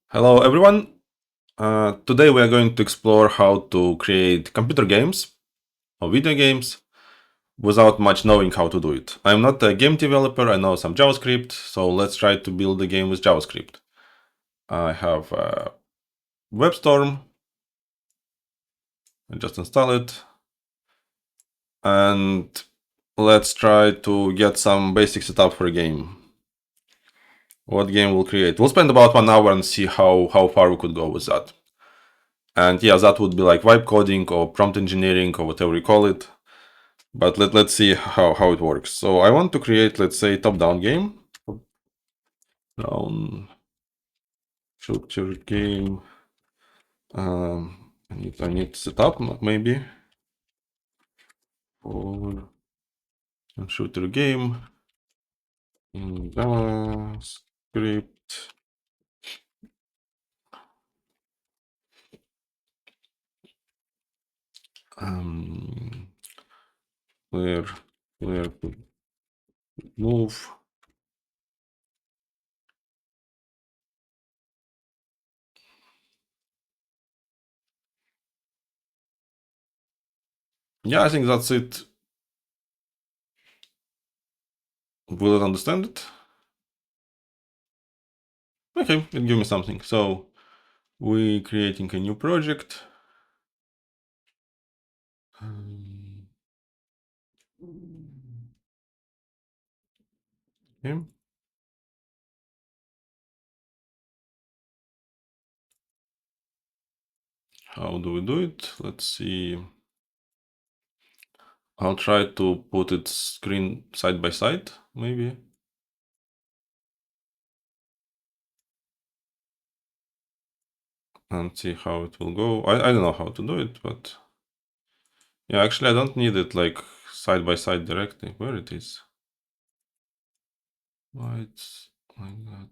Hello everyone. Today we are going to explore how to create computer games or video games without much knowing how to do it. I'm not a game developer, I know some JavaScript, so let's try to build a game with JavaScript. I have WebStorm, I just install it, and let's try to get some basic setup for a game. What game we'll create? We'll spend about 1 hour and see how far we could go with that. And yeah, that would be like vibe coding or prompt engineering or whatever you call it. But let's see how it works. So I want to create, let's say, top-down game. Down shooter game. I need setup maybe for a shooter game in JavaScript. Where could move. Yeah, I think that's it. Will it understand it? Okay, it give me something. So we creating a new project. Okay. How do we do it? Let's see. I'll try to put its screen side by side, maybe. And see how it will go. I don't know how to do it, but yeah, actually I don't need it like side by side directly. Where it is? Why it's like that?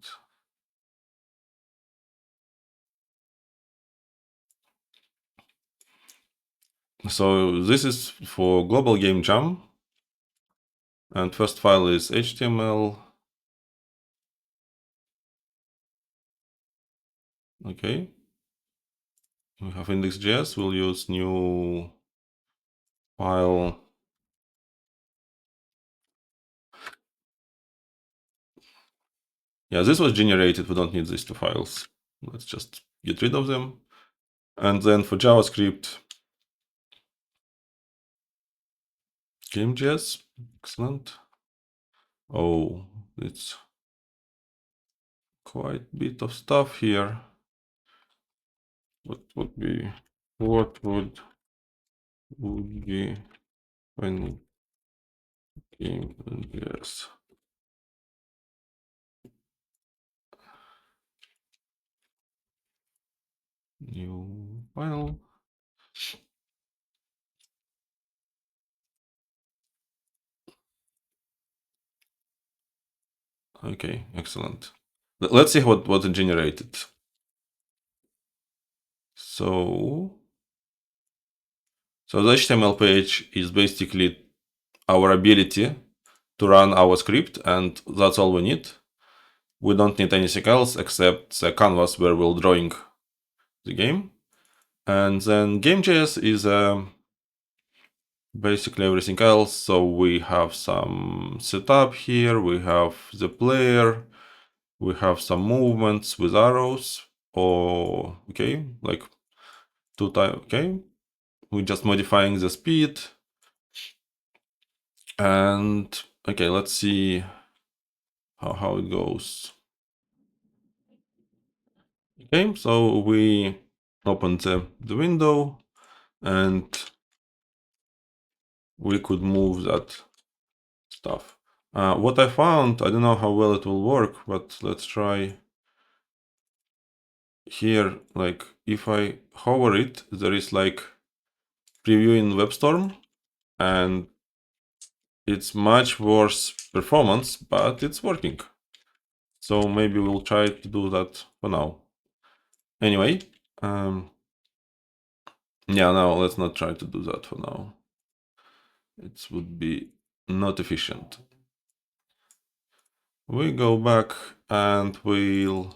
So this is for global game jam. And first file is HTML. Okay. We have index.js. We'll use new file. Yeah, this was generated. We don't need these two files. Let's just get rid of them. And then for JavaScript, game.js. Excellent. Oh, it's quite a bit of stuff here. What would be when game.js? New file. Okay, excellent. Let's see what it generated. So the HTML page is basically our ability to run our script, and that's all we need. We don't need anything else except the canvas where we're drawing the game. And then game.js is basically everything else. So we have some setup here, we have the player, we have some movements with arrows, or okay, like two times. Okay, we're just modifying the speed. And okay, let's see how it goes. Okay, so we open the window and we could move that stuff. What I found, I don't know how well it will work, but let's try here. Like if I hover it, there is like preview in WebStorm, and it's much worse performance, but it's working. So maybe we'll try to do that for now. Anyway, yeah, no, let's not try to do that for now. It would be not efficient. We go back and we'll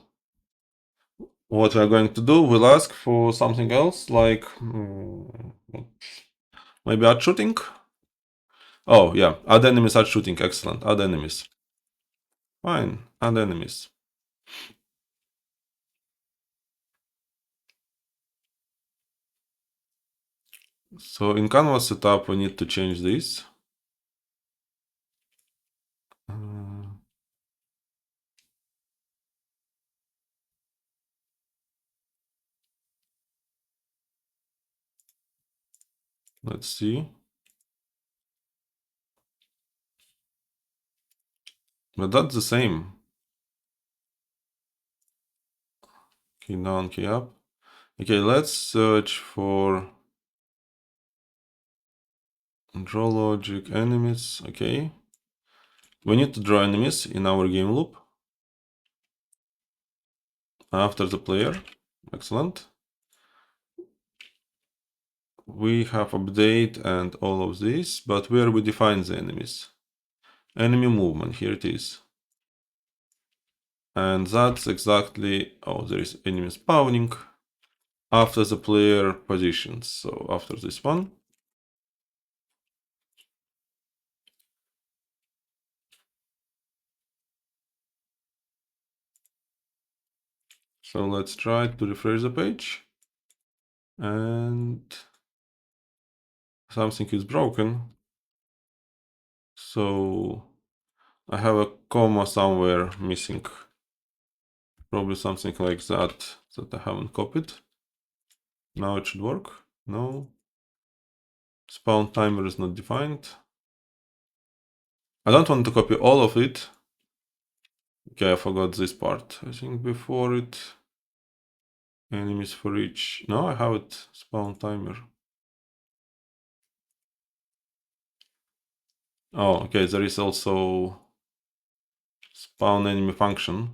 what we're going to do, we'll ask for something else, like maybe add shooting. Oh yeah, add enemies, add shooting. Excellent. Add enemies. Fine. Add enemies. So in canvas setup, we need to change this. Let's see. But that's the same. Key down, key up. Okay, let's search for draw logic enemies. Okay. We need to draw enemies in our game loop after the player. Excellent. We have update and all of this, but where we define the enemies? Enemy movement, here it is. And that's exactly, oh, there is enemy spawning after the player positions. So after this one. So let's try to refresh the page. And something is broken. So I have a comma somewhere missing. Probably something like that I haven't copied. Now it should work. No. Spawn timer is not defined. I don't want to copy all of it. Okay, I forgot this part. I think before it, enemies for each. No, I have it. Spawn timer. Oh, okay. There is also spawn enemy function.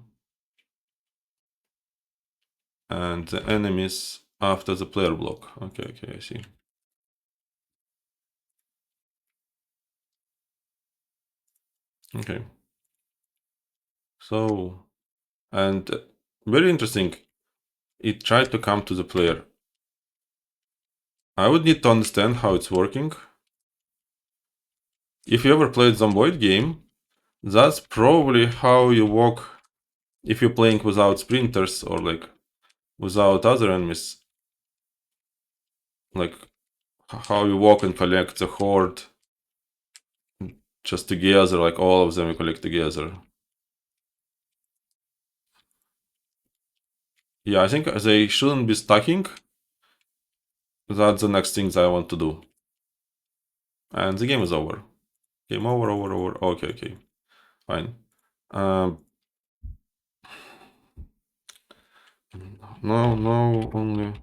And the enemies after the player block. Okay, I see. Okay. So, and very interesting, it tried to come to the player. I would need to understand how it's working. If you ever played Zomboid game, that's probably how you walk if you're playing without sprinters or like without other enemies. Like how you walk and collect the horde just together, like all of them you collect together. Yeah, I think they shouldn't be stacking. That's the next thing that I want to do. And the game is over. Game over. Okay. Fine. No, only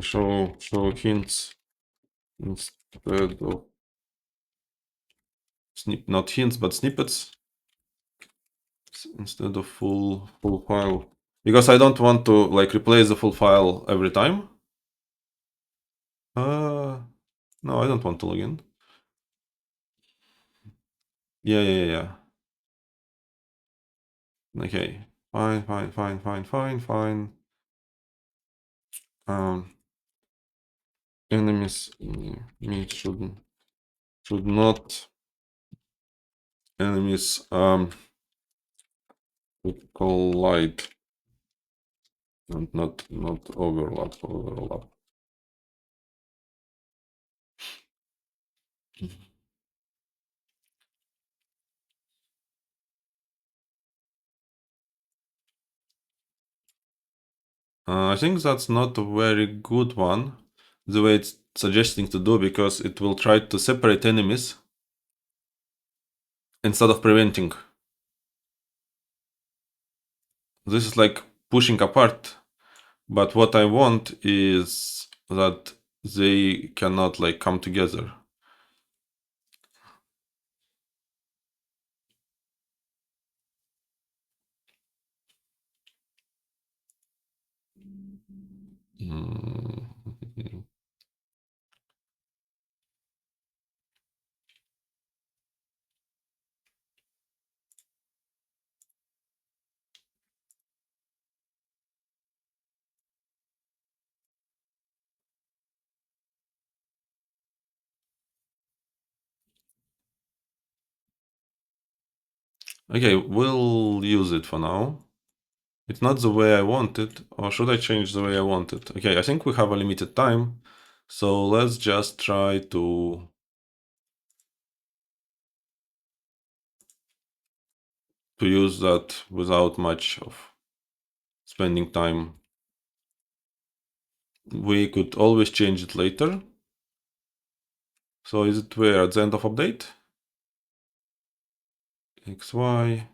show hints instead of not hints but snippets instead of full file, because I don't want to like replace the full file every time. No, I don't want to log in. Yeah. Okay. Fine. Enemies me should not enemies collide and not overlap. I think that's not a very good one, the way it's suggesting to do, because it will try to separate enemies instead of preventing. This is like pushing apart, but what I want is that they cannot like come together. Okay, we'll use it for now. It's not the way I want it, or should I change the way I want it? Okay, I think we have a limited time, so let's just try to use that without much of spending time. We could always change it later. So is it where at the end of update? XY.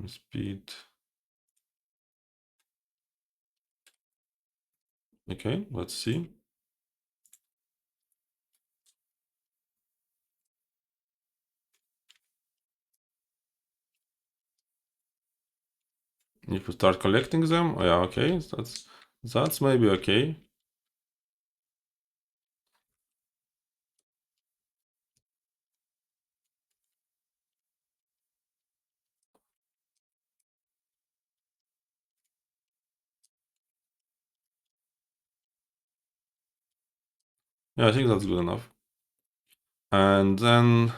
Speed. Okay, let's see. If we start collecting them, oh yeah, okay, that's maybe okay. Yeah, I think that's good enough. And then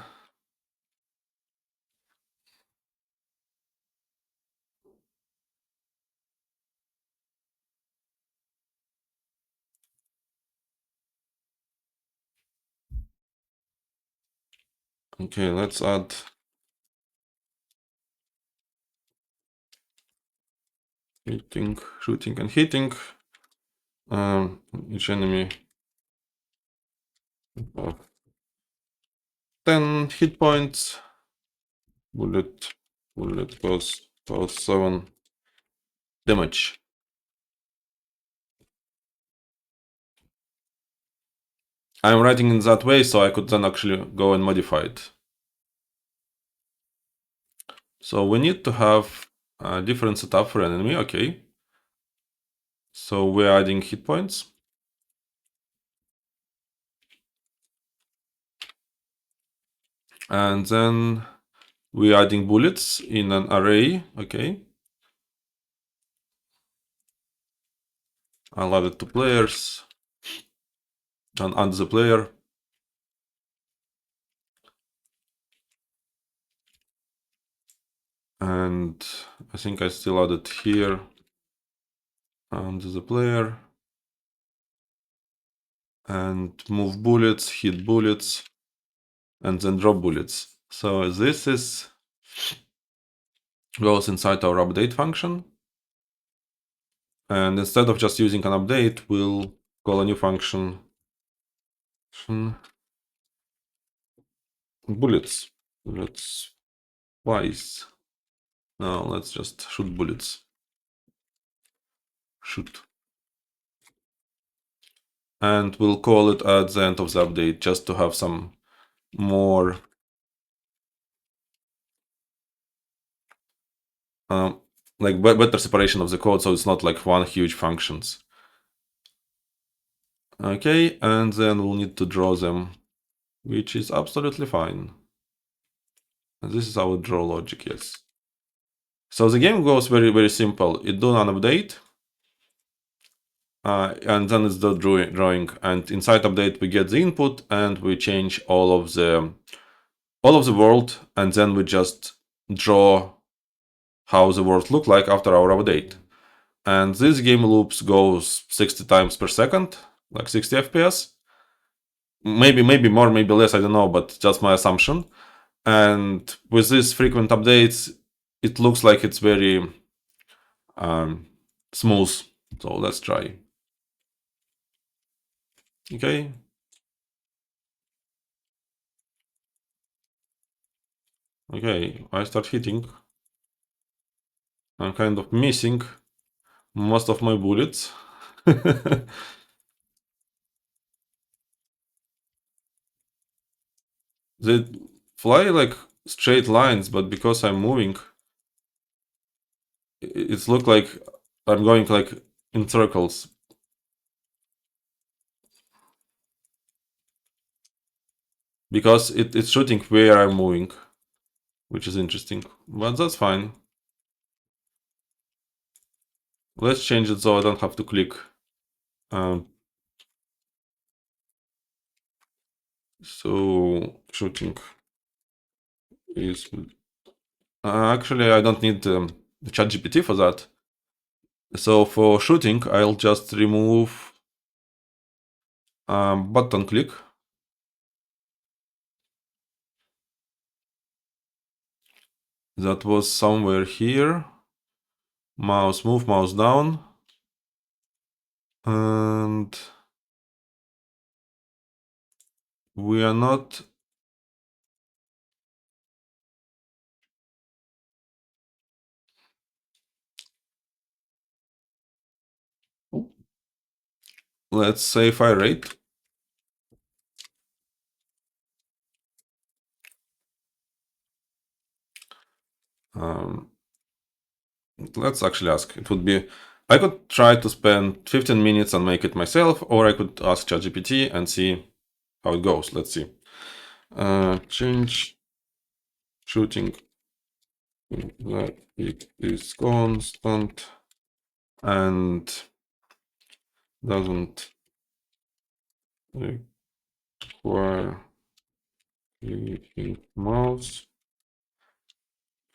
okay, let's add hitting, shooting, and hitting. Each enemy of 10 hit points. Bullet goes 7 damage. I'm writing in that way so I could then actually go and modify it. So we need to have a different setup for an enemy, okay. So we're adding hit points. And then we're adding bullets in an array, okay. I'll add it to players and add the player. And I think I still add it here and the player. And move bullets, hit bullets, and then drop bullets. So this goes inside our update function. And instead of just using an update, we'll call a new function bullets twice. No, let's just shoot bullets. Shoot. And we'll call it at the end of the update just to have some more like better separation of the code, so it's not like one huge functions. Okay, and then we'll need to draw them, which is absolutely fine. And this is our draw logic, yes. So the game goes very, very simple. It do an update, and then it's the drawing. And inside update, we get the input and we change all of the world, and then we just draw how the world look like after our update. And this game loops goes 60 times per second, like 60 FPS. Maybe more, maybe less, I don't know, but just my assumption. And with these frequent updates, it looks like it's very smooth. So let's try. Okay. Okay, I start hitting. I'm kind of missing most of my bullets. They fly like straight lines, but because I'm moving, it's look like I'm going like in circles. Because it's shooting where I'm moving, which is interesting, but that's fine. Let's change it so I don't have to click So shooting is actually I don't need the ChatGPT for that. So for shooting, I'll just remove button click. That was somewhere here. Mouse move, mouse down. And we are not. Let's say fire rate. Let's actually ask. It would be, I could try to spend 15 minutes and make it myself, or I could ask ChatGPT and see how it goes. Let's see. Change shooting that it is constant and doesn't require clicking mouse.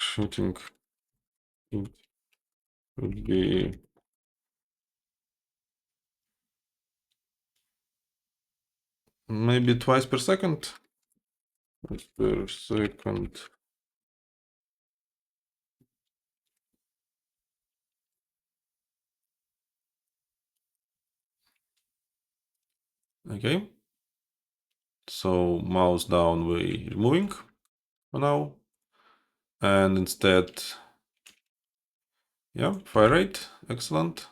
Shooting it would be maybe twice per second. Twice per second. Okay. So mouse down, we removing for now. And instead, yeah, fire rate, excellent.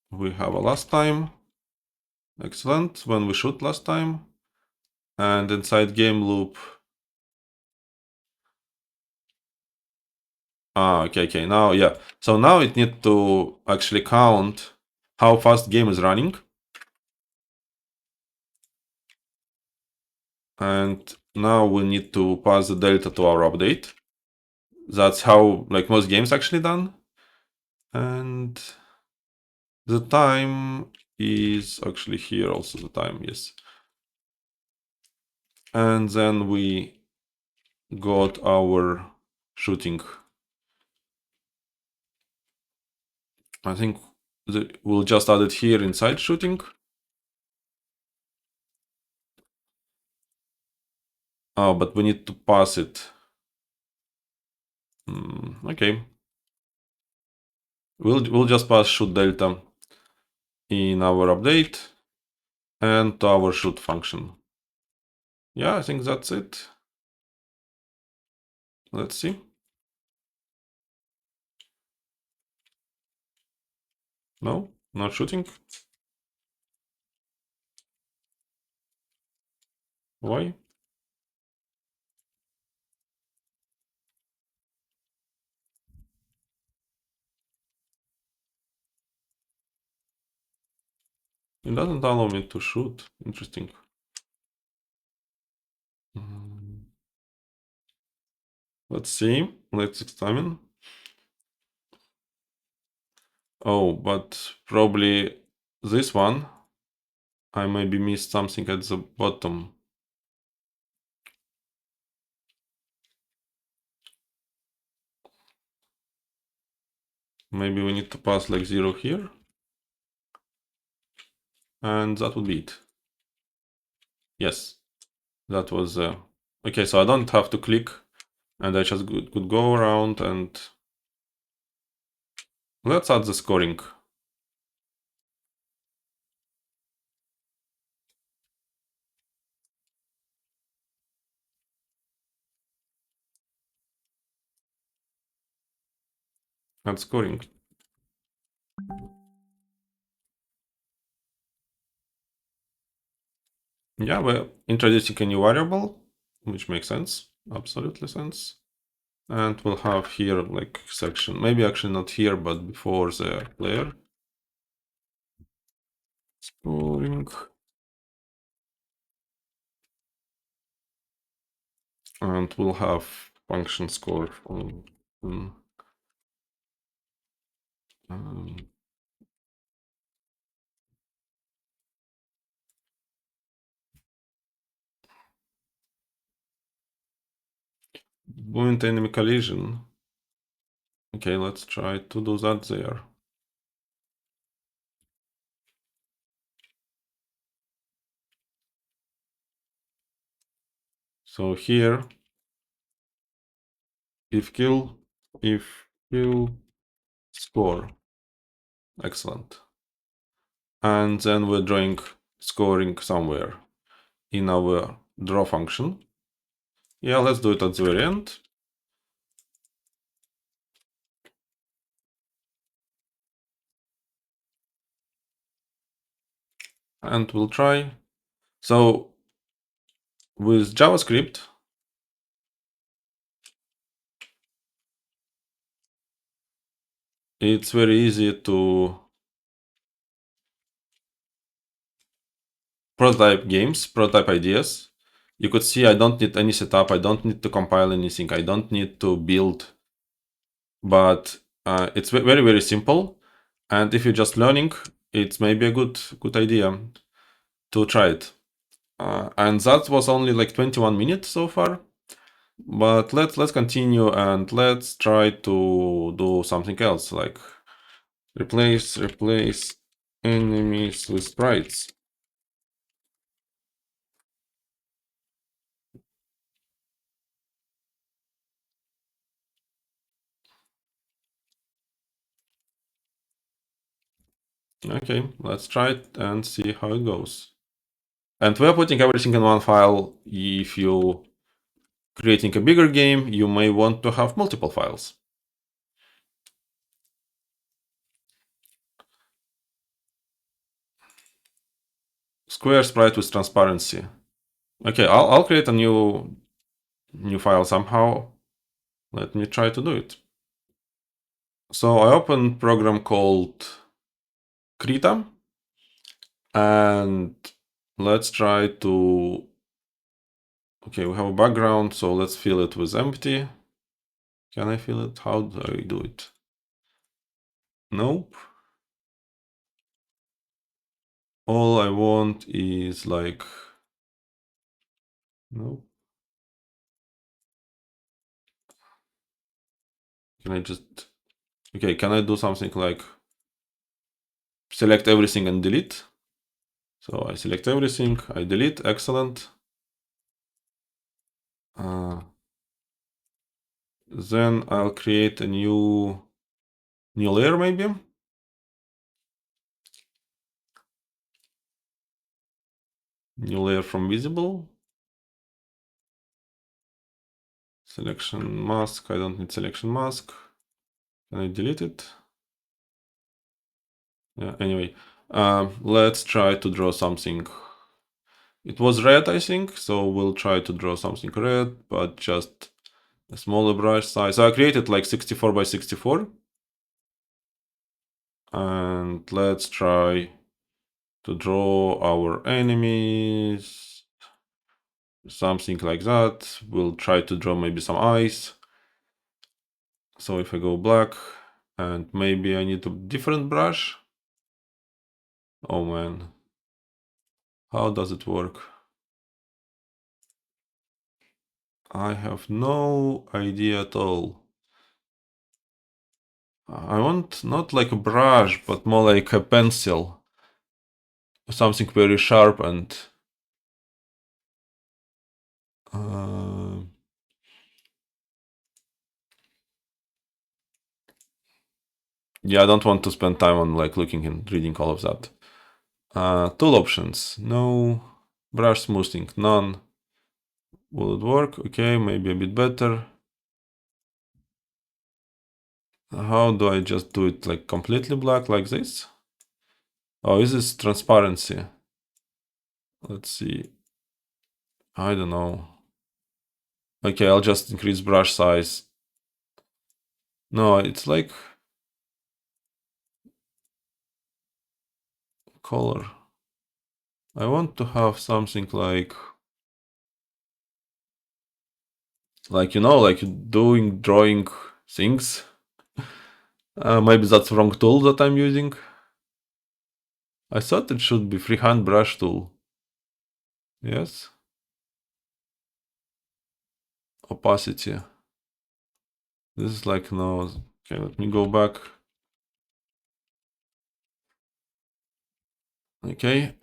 We have a last time, excellent, when we shoot last time. And inside game loop, okay, now, yeah. So now it needs to actually count how fast game is running. And now we need to pass the delta to our update. That's how like most games actually done. And the time is actually here also the time, yes. And then we got our shooting. I think we'll just add it here inside shooting. Oh, but we need to pass it. Okay. We'll just pass shoot delta in our update and to our shoot function. Yeah, I think that's it. Let's see. No, not shooting. Why? It doesn't allow me to shoot. Interesting. Let's see. Let's examine. Oh, but probably this one. I maybe missed something at the bottom. Maybe we need to pass like 0 here. And that would be it. Yes, that was... okay, so I don't have to click. And I just could go around and... Let's add the scoring. Add scoring. Yeah, we're introducing a new variable, which makes sense. Absolutely sense. And we'll have here like section, maybe actually not here, but before the player. Scoring. And we'll have function score. Hmm. Um, Point enemy collision. Okay, let's try to do that there. So here, if kill, score. Excellent. And then we're drawing scoring somewhere in our draw function. Yeah, let's do it at the very end. And we'll try. So with JavaScript, it's very easy to prototype games, prototype ideas. You could see I don't need any setup, I don't need to compile anything, I don't need to build, but it's very, very simple. And if you're just learning, it's maybe a good idea to try it. And that was only like 21 minutes so far. But let's continue and let's try to do something else, like replace enemies with sprites. Okay, let's try it and see how it goes. And we're putting everything in one file. If you creating a bigger game, you may want to have multiple files. Square sprite with transparency. Okay, I'll create a new file somehow. Let me try to do it. So I open program called Krita, and let's try to. Okay, we have a background, so let's fill it with empty. Can I fill it? How do I do it? Nope. All I want is like. Nope. Can I just. Okay, can I do something like select everything and delete? So I select everything, I delete, excellent. Then I'll create a new layer maybe. New layer from visible. Selection mask, I don't need selection mask. Can I delete it? Yeah, anyway, let's try to draw something. It was red, I think, so we'll try to draw something red, but just a smaller brush size. So I created like 64 by 64. And let's try to draw our enemies. Something like that. We'll try to draw maybe some eyes. So if I go black, and maybe I need a different brush. Oh man, how does it work? I have no idea at all. I want not like a brush, but more like a pencil. Something very sharp and... yeah, I don't want to spend time on like looking and reading all of that. Tool options, no. Brush smoothing, none. Will it work? Okay, maybe a bit better. How do I just do it like completely black like this? Oh, is this transparency? Let's see. I don't know. Okay, I'll just increase brush size. No, it's like color. I want to have something like you know, like doing drawing things. Maybe that's wrong tool that I'm using. I thought it should be freehand brush tool. Yes. Opacity. This is like no. Okay, let me go back. Okay.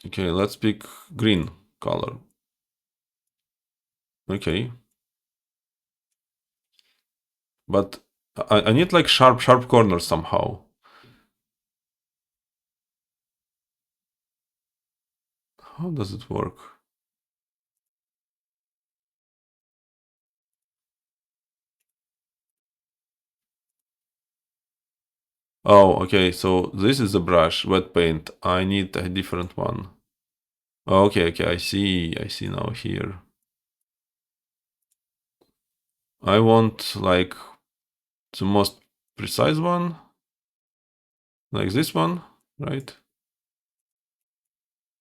Okay, let's pick green color. Okay. But I need like sharp corners somehow. How does it work? Oh, okay, so this is the brush, wet paint. I need a different one. Okay, I see now here. I want like the most precise one, like this one, right?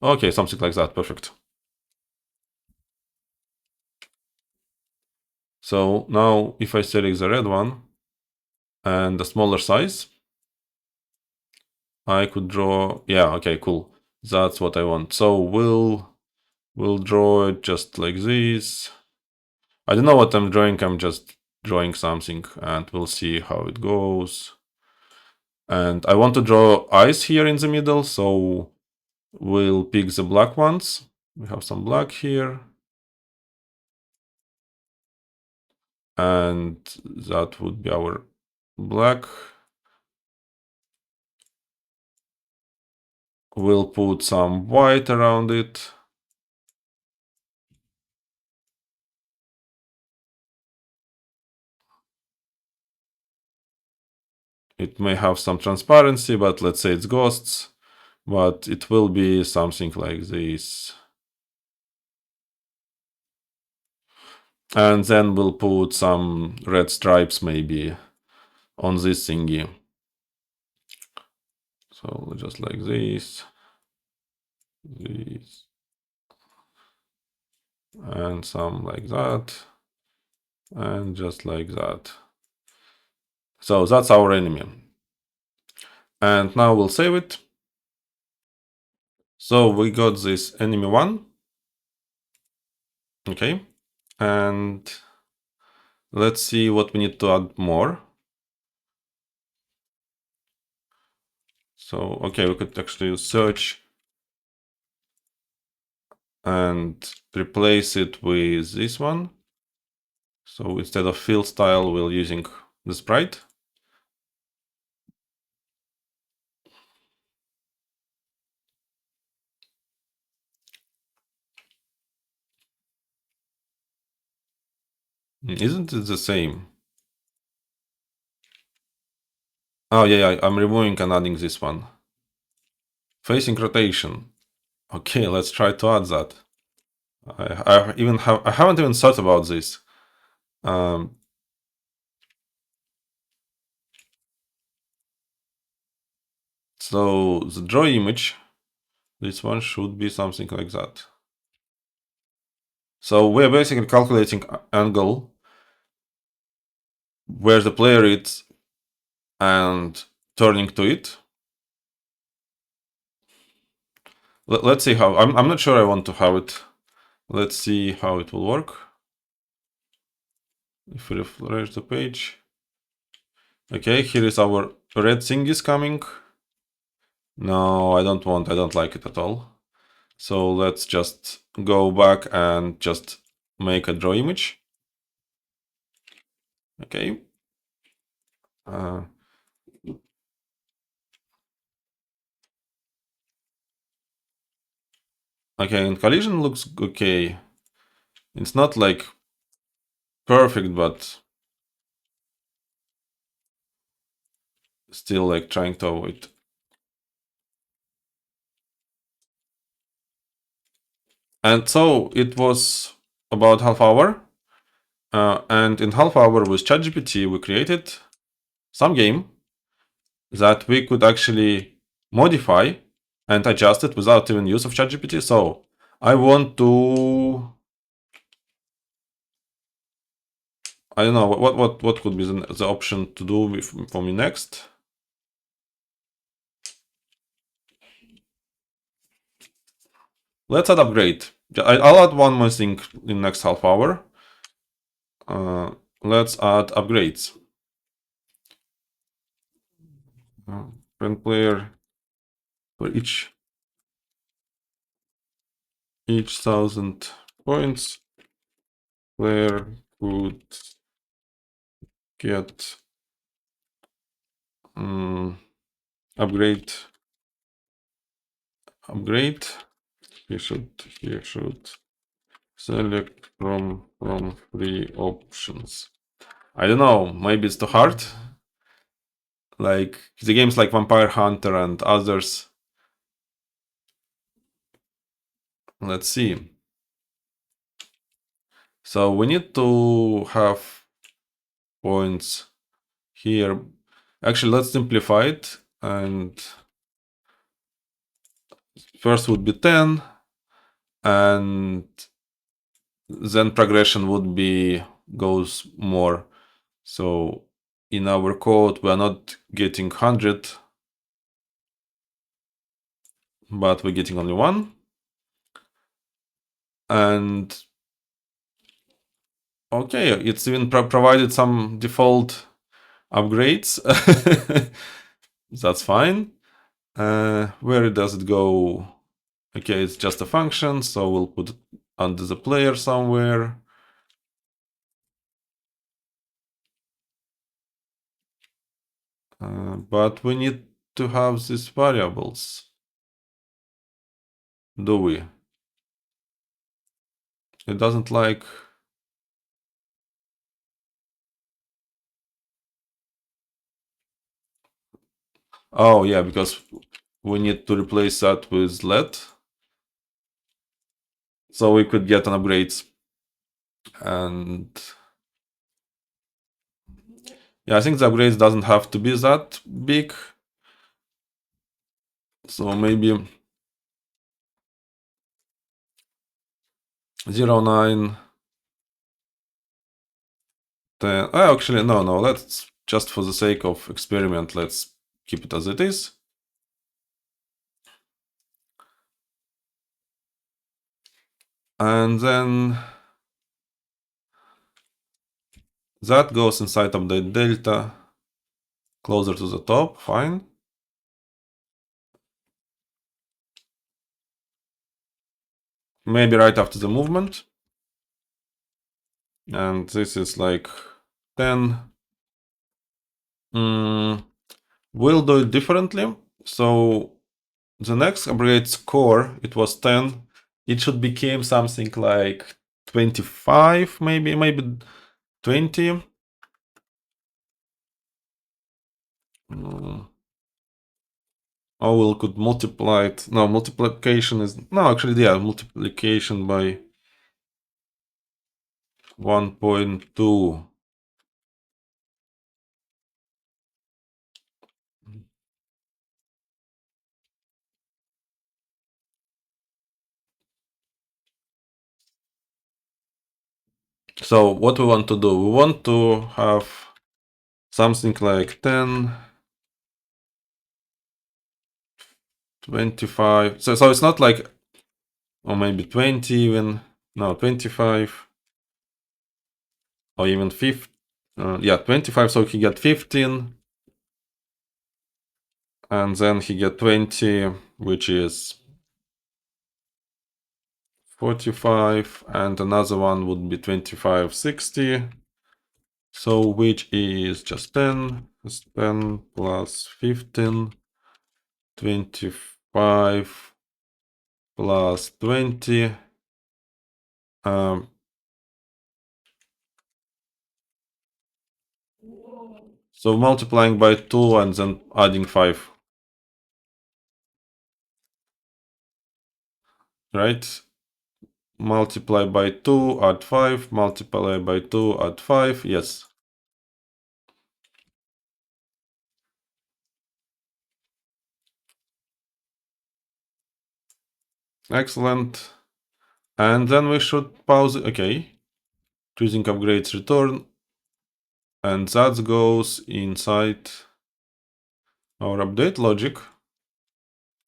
Okay, something like that, perfect. So now if I select the red one and a smaller size, I could draw, yeah, okay, cool. That's what I want. So we'll draw it just like this. I don't know what I'm drawing, I'm just drawing something and we'll see how it goes. And I want to draw eyes here in the middle, so we'll pick the black ones. We have some black here. And that would be our black. We'll put some white around it. It may have some transparency, but let's say it's ghosts. But it will be something like this. And then we'll put some red stripes maybe on this thingy. So just like this, and some like that, and just like that. So that's our enemy. And now we'll save it. So we got this enemy one. Okay. And let's see what we need to add more. So, okay, we could actually search and replace it with this one. So instead of fill style, we're using the sprite. Isn't it the same? Oh, yeah, I'm removing and adding this one. Facing rotation. Okay, let's try to add that. I haven't even thought about this. So the draw image, this one should be something like that. So we're basically calculating angle where the player is and turning to it. Let's see how, I'm not sure I want to have it. Let's see how it will work. If we refresh the page. Okay, here is our red thing is coming. No, I don't like it at all. So let's just go back and just make a draw image. Okay. Okay, and collision looks okay. It's not like perfect, but still like trying to avoid. And so it was about half hour. And in half hour with ChatGPT, we created some game that we could actually modify and adjust it without even use of ChatGPT. So I want to, I don't know what could be the option to do for me next. Let's add upgrade. I'll add one more thing in next half hour. Let's add upgrades. Friend player for each 1,000 points, player could get upgrade. He should select from 3 options. I don't know, maybe it's too hard. Like the games like Vampire Hunter and others. Let's see. So we need to have points here. Actually, let's simplify it. And first would be 10. And then progression would be goes more. So in our code, we are not getting 100, but we're getting only 1. And okay, it's even provided some default upgrades. That's fine. Where does it go? Okay, it's just a function, so we'll put it under the player somewhere. But we need to have these variables. Do we? It doesn't like... Oh yeah, because we need to replace that with let. So we could get an upgrades. And yeah, I think the upgrades doesn't have to be that big. So maybe 0.9, 10. Actually, no, let's just for the sake of experiment, let's keep it as it is. And then that goes inside update delta, closer to the top, fine. Maybe right after the movement. And this is like 10. We'll do it differently. So the next upgrade score, it was 10. It should become something like 25, maybe 20. Oh, we could multiply it. No, multiplication is... No, actually, yeah, multiplication by 1.2. So what we want to do, we want to have something like 10, 25. So it's not like, or maybe 20 even. No, 25. Or even 50. Yeah, 25, so he get 15. And then he get 20, which is 45. And another one would be 25, 60. So which is just 10. It's 10 plus 15. 25 plus 20. So multiplying by 2 and then adding 5. Right? multiply by 2, add 5, multiply by 2, add 5, yes. Excellent. And then we should pause, okay. Choosing upgrades return. And that goes inside our update logic.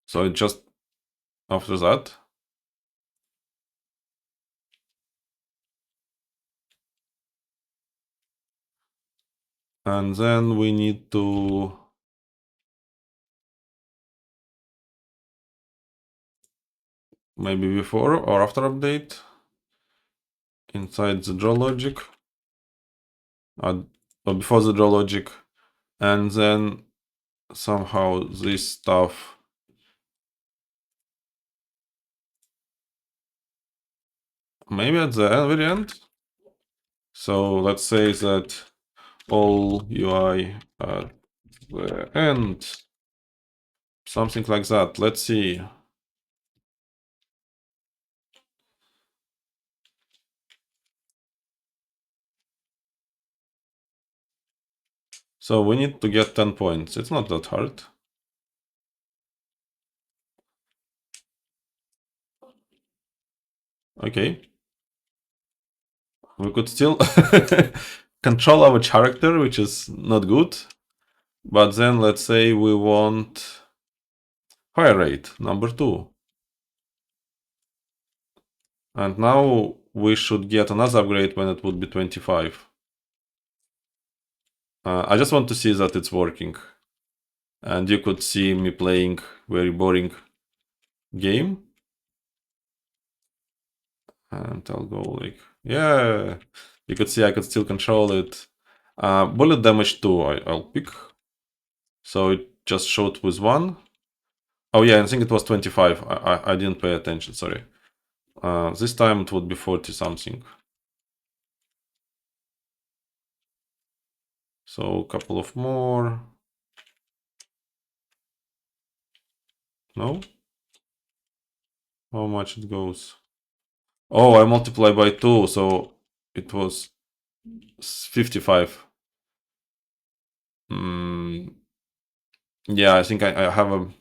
So it just after that. And then we need to maybe before or after update inside the draw logic, or before the draw logic, and then somehow this stuff maybe at the very end. So let's say that all UI at the end, something like that. Let's see. So we need to get 10 points. It's not that hard. Okay. We could still control our character, which is not good. But then let's say we want fire rate, number 2. And now we should get another upgrade when it would be 25. I just want to see that it's working. And you could see me playing very boring game. And I'll go like, yeah, you could see I could still control it. Bullet damage 2, I'll pick. So it just shot with 1. Oh yeah, I think it was 25. I didn't pay attention, sorry. This time it would be 40 something. So a couple of more. No? How much it goes? Oh, I multiply by 2, so it was 55. Yeah, I think I have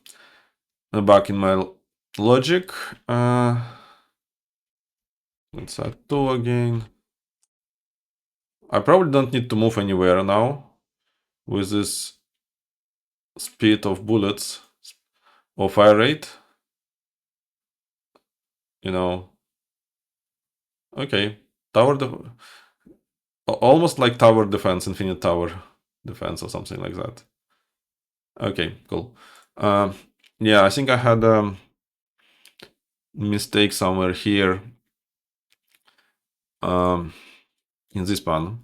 a bug in my logic. Let's add 2 again. I probably don't need to move anywhere now with this speed of bullets or fire rate. You know, okay, almost like tower defense, infinite tower defense or something like that. Okay, cool. Yeah, I think I had a mistake somewhere here in this panel.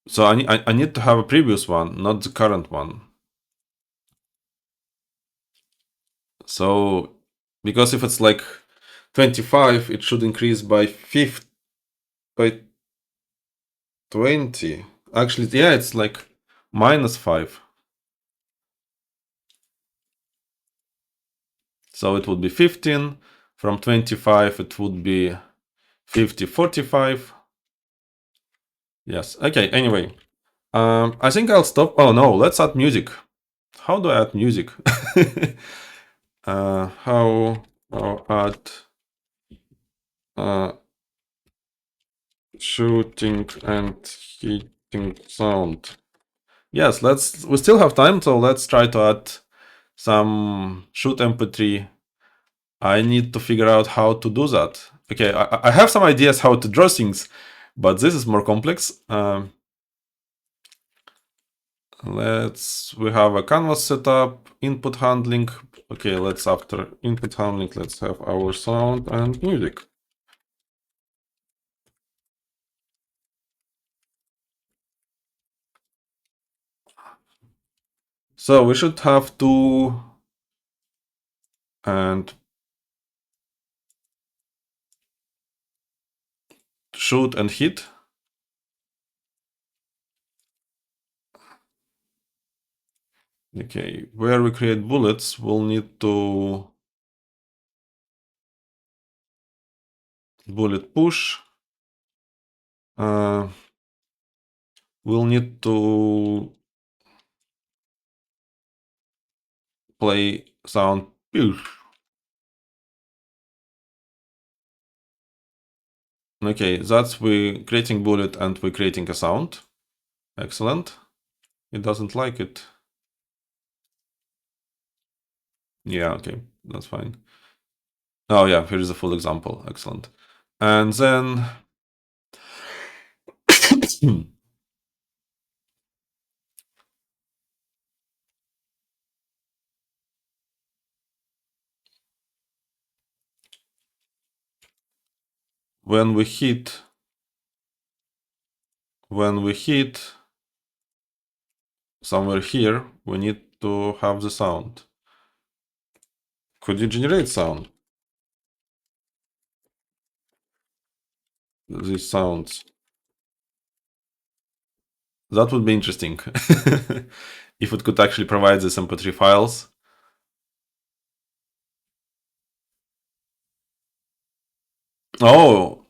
So I need to have a previous one, not the current one. So because if it's like 25, it should increase by 20. Actually, yeah, it's like -5. So it would be 15. From 25, it would be 50, 45. Yes. Okay. Anyway, I think I'll stop. Oh no, let's add music. How do I add music? How add shooting and hitting sound? Yes, we still have time, so let's try to add some shoot MP3. I need to figure out how to do that. Okay, I have some ideas how to draw things, but this is more complex. We have a canvas setup, input handling. Okay, after input handling, let's have our sound and music. So we should have 2 and shoot and hit. Okay, where we create bullets, we'll need to bullet push. We'll need to play sound push. Okay, that's we creating bullet and we creating a sound. Excellent. It doesn't like it. Yeah, okay, that's fine. Oh yeah, here is a full example. Excellent. And then when we hit somewhere here, we need to have the sound. Could you generate sound? These sounds. That would be interesting. If it could actually provide these MP3 files. Oh.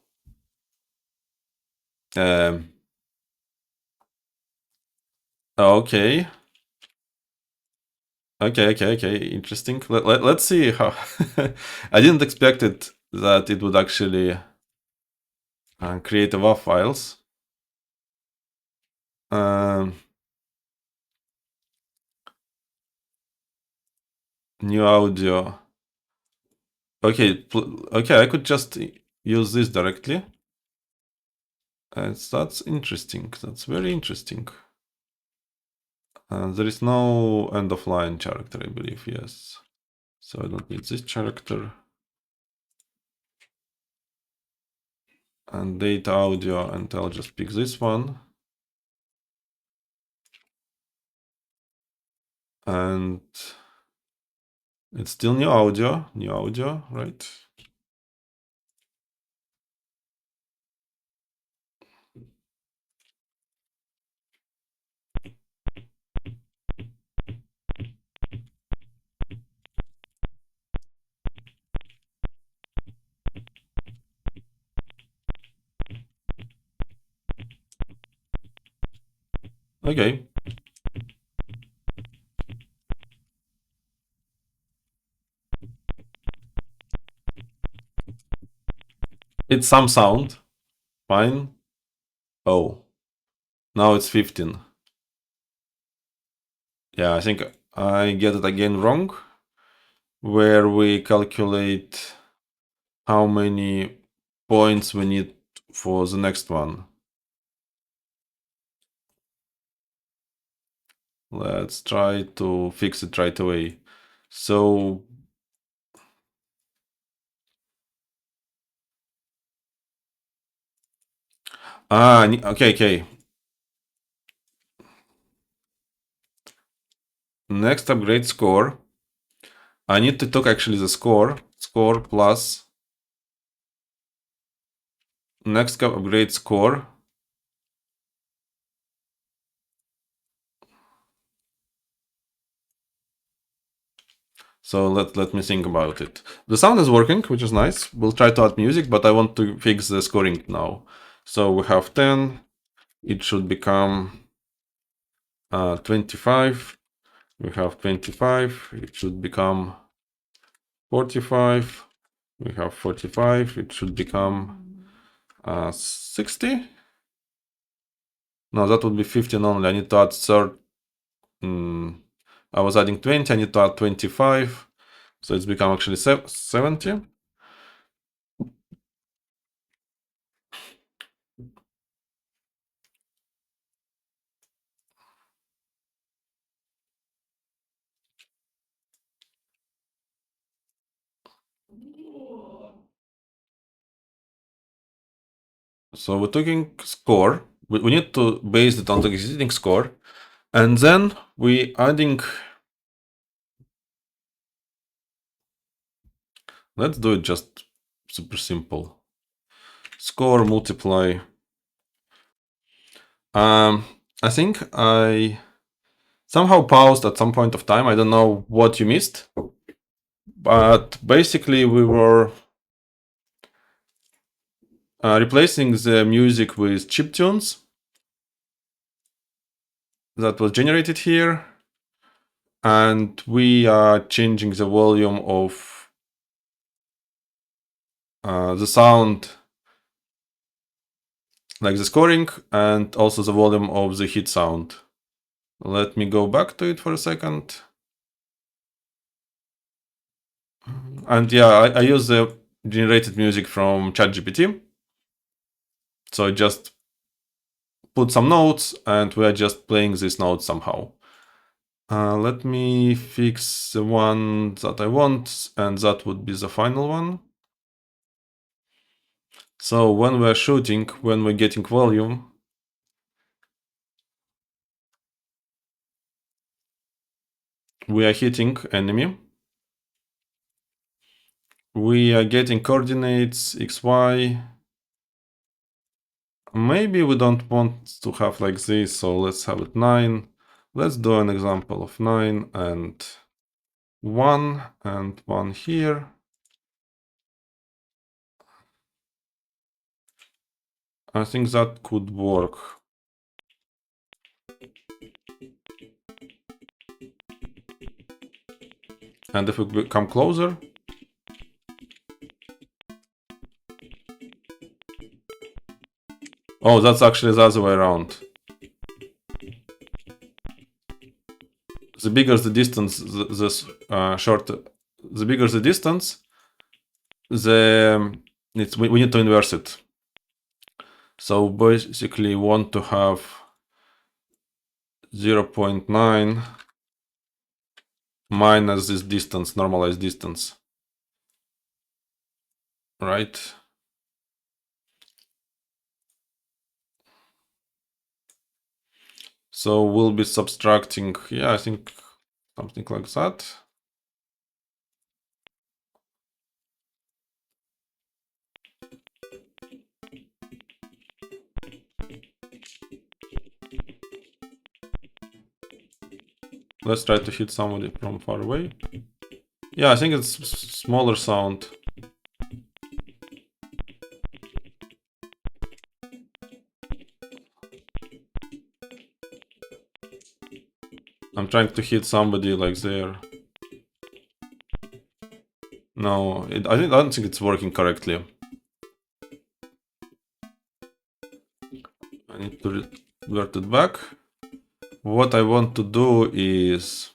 Okay. Okay. Interesting. Let's see how. I didn't expect it that it would actually create the WAV files. New audio. Okay, I could just use this directly. That's interesting. That's very interesting. There is no end of line character, I believe. Yes. So I don't need this character. And data audio, and I'll just pick this one. And it's still new audio, right? Okay. It's some sound. Fine. Oh. Now it's 15. Yeah, I think I get it again wrong. Where we calculate how many points we need for the next one. Let's try to fix it right away. So okay. Next upgrade score. I need to talk actually the score plus next upgrade score. So let me think about it. The sound is working, which is nice. We'll try to add music, but I want to fix the scoring now. So we have 10. It should become 25. We have 25. It should become 45. We have 45. It should become 60. No, that would be 15 only. I need to add third. I was adding 20. I need to add 25. So it's become actually 70. So we're taking score. We need to base it on the existing score. And then we adding. Let's do it just super simple. Score multiply. I think I somehow paused at some point of time. I don't know what you missed, but basically we were replacing the music with chiptunes that was generated here, and we are changing the volume of the sound, like the scoring, and also the volume of the hit sound. Let me go back to it for a second. And yeah, I use the generated music from ChatGPT. So I just put some notes and we are just playing these notes somehow. Let me fix the one that I want, and that would be the final one. So when we're shooting, when we're getting volume, we are hitting enemy. We are getting coordinates XY. Maybe we don't want to have like this, so let's have it 9. Let's do an example of 9 and 1 and 1 here. I think that could work. And if we come closer, oh, that's actually the other way around. The bigger the distance, the shorter. The bigger the distance, we need to inverse it. So basically, want to have 0.9 minus this distance, normalized distance, right? So we'll be subtracting, yeah, I think something like that. Let's try to hit somebody from far away. Yeah, I think it's smaller sound. I'm trying to hit somebody like there. No, I don't think it's working correctly. I need to revert it back. What I want to do is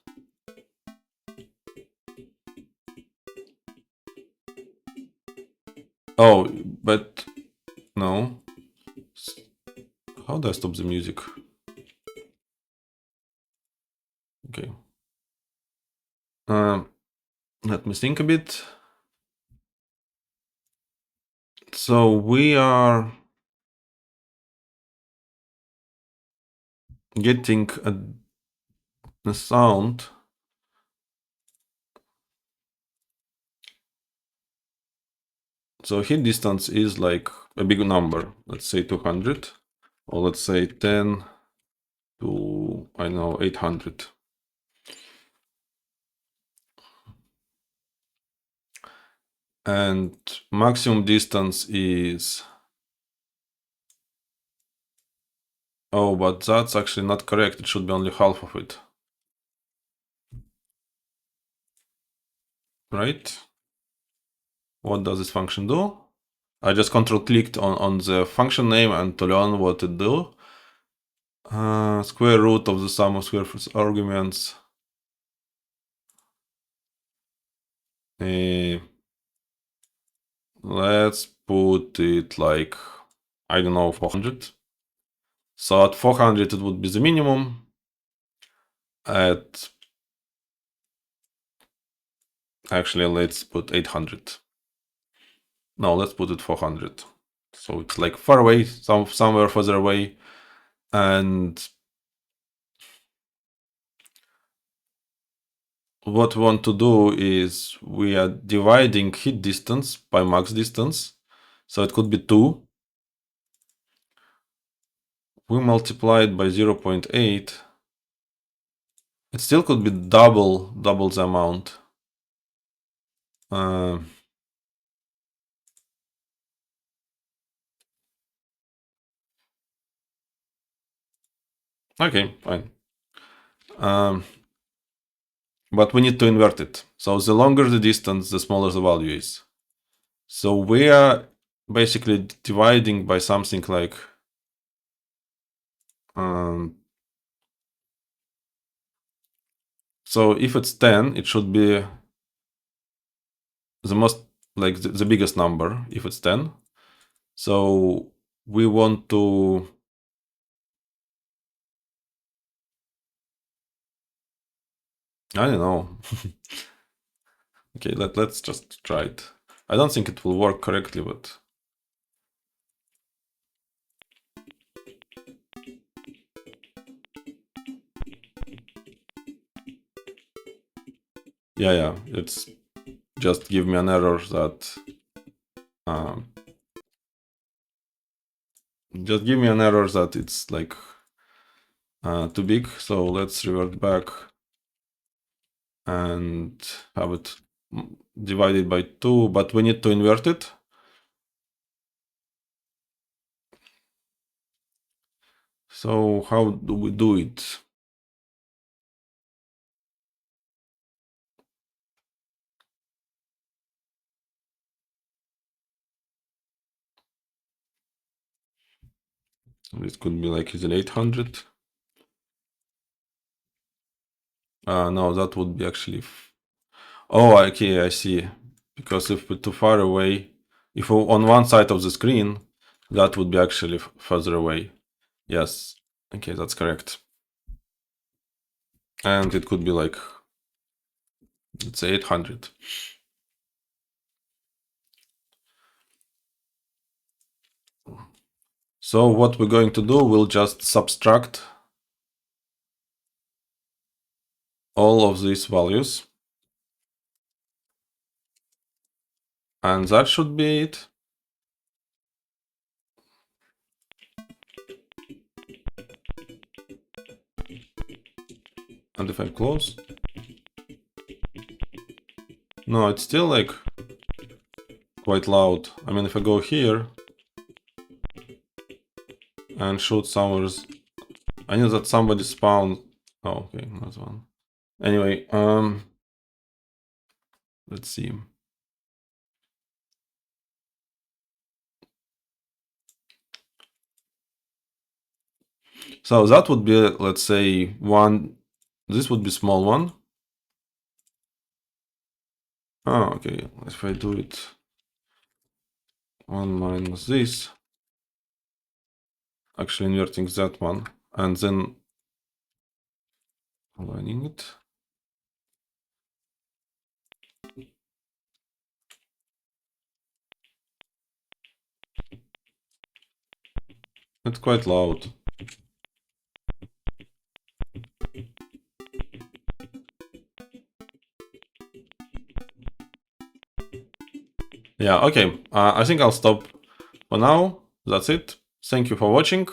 oh, but no. How do I stop the music? Okay. Let me think a bit. So we are getting a sound. So hit distance is like a big number. Let's say 200, or let's say 10 to, I know, 800. And maximum distance is, oh, but that's actually not correct. It should be only half of it. Right? What does this function do? I just control clicked on the function name and to learn what it do. Square root of the sum of square arguments. Let's put it like, I don't know, 400. So at 400 it would be the minimum. Actually, let's put 800. No, let's put it 400. So it's like far away, somewhere further away. And what we want to do is we are dividing hit distance by max distance. So it could be 2. We multiply it by 0.8. It still could be double the amount. Okay, fine. But we need to invert it. So the longer the distance, the smaller the value is. So we are basically dividing by something like so if it's 10, it should be the most, like the biggest number if it's 10. So we want to I don't know. Okay, let's just try it. I don't think it will work correctly, but yeah, it's just give me an error that just give me an error that it's like too big. So let's revert back and have it divided by 2, but we need to invert it. So how do we do it? It could be like, is it 800? No, that would be actually. Oh, okay, I see. Because if we're too far away, if we're on one side of the screen, that would be actually further away. Yes. Okay, that's correct. And it could be like, let's say 800. So what we're going to do, we'll just subtract all of these values. And that should be it. And if I close, no, it's still like quite loud. I mean, if I go here and shoot somewhere, I knew that somebody spawned. Oh, okay, that's one. Anyway, let's see. So that would be, let's say, one. This would be small one. Oh, okay. If I do it 1 minus this, actually inverting that one, and then aligning it. It's quite loud. Yeah, okay. I think I'll stop for now. That's it. Thank you for watching.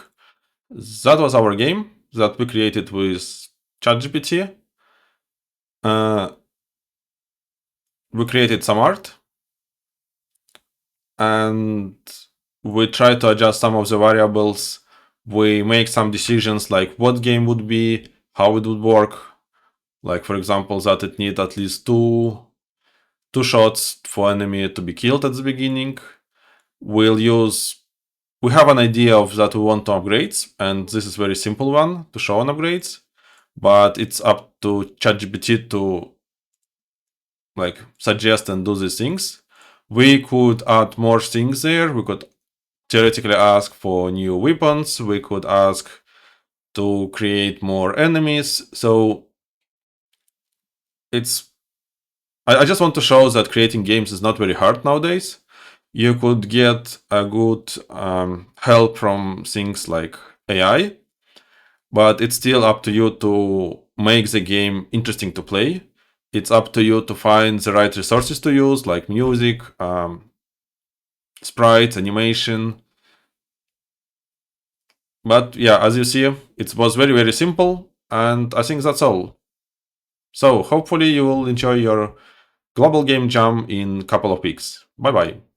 That was our game that we created with ChatGPT. We created some art and we try to adjust some of the variables. We make some decisions like what game would be, how it would work. Like, for example, that it need at least two shots for enemy to be killed at the beginning. We have an idea of that we want to upgrades, and this is very simple one to show on upgrades, but it's up to ChatGPT to like suggest and do these things. We could add more things there. We could theoretically ask for new weapons. We could ask to create more enemies. So I just want to show that creating games is not very hard nowadays. You could get a good help from things like AI, but it's still up to you to make the game interesting to play. It's up to you to find the right resources to use, like music, sprites, animation. But yeah, as you see, it was very, very simple, and I think that's all. So hopefully you will enjoy your global game jam in a couple of weeks. Bye bye.